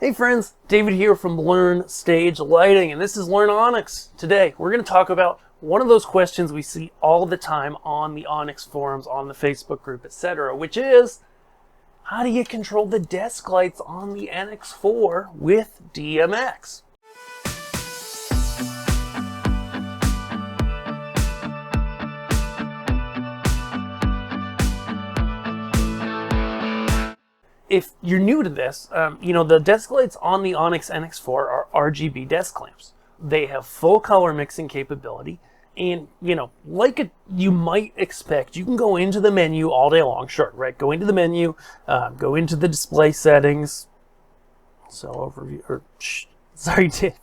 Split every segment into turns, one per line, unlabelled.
Hey friends, David here from Learn Stage Lighting, and this is Learn Onyx. Today, we're going to talk about one of those questions we see all the time on the Onyx forums, on the Facebook group, etc., which is, how do you control the desk lights on the NX4 with DMX? If you're new to this, the desk lights on the Onyx NX4 are RGB desk lamps. They have full color mixing capability, and like you might expect, you can go into the menu all day long. Sure, right? Go into the menu, go into the display settings. So sorry, David.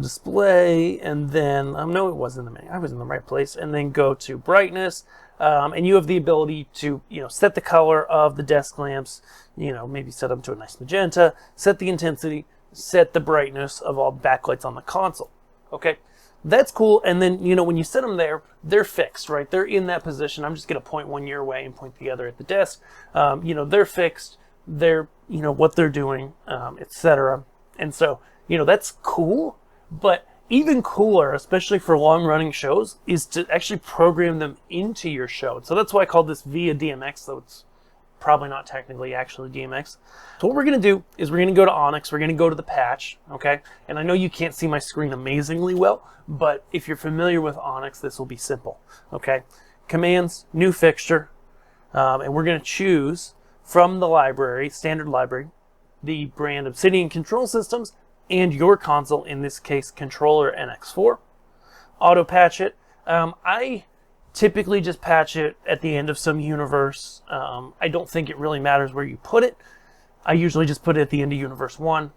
Display, and then no, it wasn't the menu. I was in the right place, and then go to brightness. And you have the ability to, set the color of the desk lamps, maybe set them to a nice magenta, set the intensity, set the brightness of all the backlights on the console. Okay, that's cool. And then, when you set them there, they're fixed, right? They're in that position. I'm just going to point one your way and point the other at the desk. They're fixed. They're, what they're doing, etc. And so, that's cool, but even cooler, especially for long-running shows, is to actually program them into your show. So that's why I called this via DMX, though it's probably not technically actually DMX. So what we're going to do is we're going to go to Onyx, we're going to go to the patch, okay? And I know you can't see my screen amazingly well, but if you're familiar with Onyx, this will be simple, okay? Commands, new fixture, and we're going to choose from the library, standard library, the brand Obsidian Control Systems, and your console, in this case, controller NX4. Auto patch it. I typically just patch it at the end of some universe. I don't think it really matters where you put it. I usually just put it at the end of universe 1.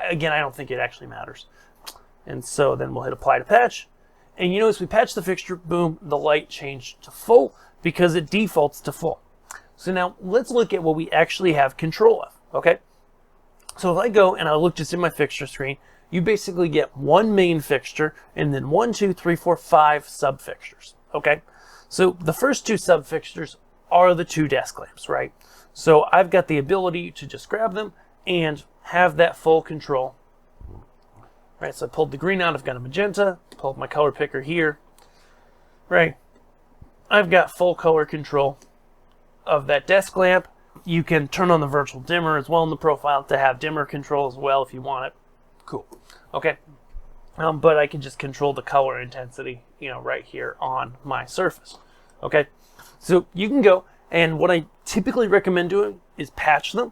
Again, I don't think it actually matters. And so then we'll hit apply to patch. And as we patch the fixture, boom, the light changed to full because it defaults to full. So now let's look at what we actually have control of, okay? So if I go and I look just in my fixture screen, you basically get one main fixture and then 1, 2, 3, 4, 5 sub fixtures. Okay, so the first 2 sub fixtures are the 2 desk lamps, right? So I've got the ability to just grab them and have that full control. Right, so I pulled the green out, I've got a magenta, pulled my color picker here. Right, I've got full color control of that desk lamp. You can turn on the virtual dimmer as well in the profile to have dimmer control as well if you want it. Cool. Okay. But I can just control the color intensity, right here on my surface. Okay. So you can go, and what I typically recommend doing is patch them,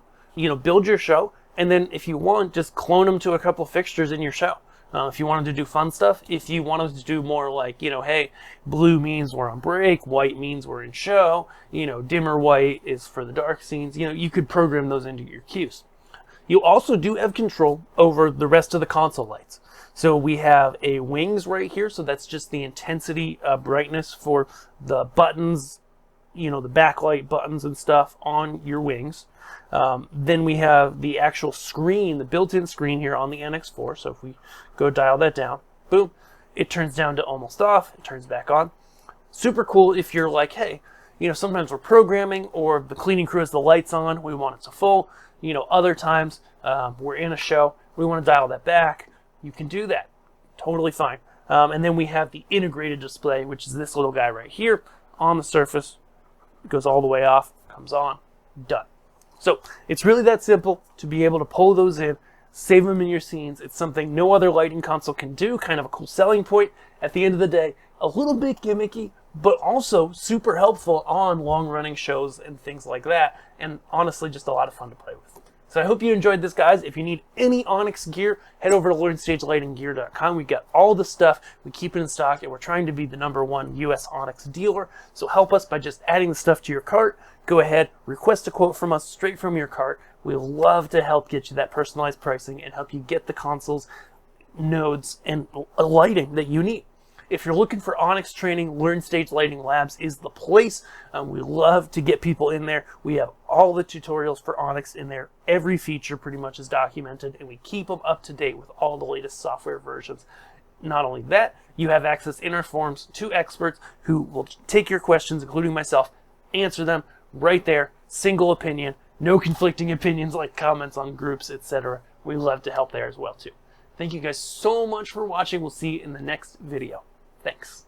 build your show, and then if you want, just clone them to a couple of fixtures in your show. If you wanted to do fun stuff, if you wanted to do more like, hey, blue means we're on break, white means we're in show, dimmer white is for the dark scenes, you could program those into your cues. You also do have control over the rest of the console lights. So we have a wings right here, so that's just the intensity brightness for the buttons, the backlight buttons and stuff on your wings. Then we have the actual screen, the built-in screen here on the NX4. So if we go dial that down, boom, it turns down to almost off, it turns back on. Super cool if you're like, hey, sometimes we're programming or the cleaning crew has the lights on, we want it to full. Other times we're in a show, we want to dial that back. You can do that, totally fine. And then we have the integrated display, which is this little guy right here on the surface. It goes all the way off, comes on, done. So it's really that simple to be able to pull those in, save them in your scenes. It's something no other lighting console can do, kind of a cool selling point. At the end of the day, a little bit gimmicky, but also super helpful on long-running shows and things like that. And honestly, just a lot of fun to play with. So I hope you enjoyed this, guys. If you need any Onyx gear, head over to LearnStageLightingGear.com. We've got all the stuff. We keep it in stock, and we're trying to be the #1 US Onyx dealer. So help us by just adding the stuff to your cart. Go ahead, request a quote from us straight from your cart. We love to help get you that personalized pricing and help you get the consoles, nodes, and lighting that you need. If you're looking for Onyx training, Learn Stage Lighting Labs is the place. We love to get people in there. We have all the tutorials for Onyx in there. Every feature pretty much is documented, and we keep them up to date with all the latest software versions. Not only that, you have access in our forums to experts who will take your questions, including myself, answer them right there, single opinion, no conflicting opinions like comments on groups, etc. We love to help there as well too. Thank you guys so much for watching. We'll see you in the next video. Thanks.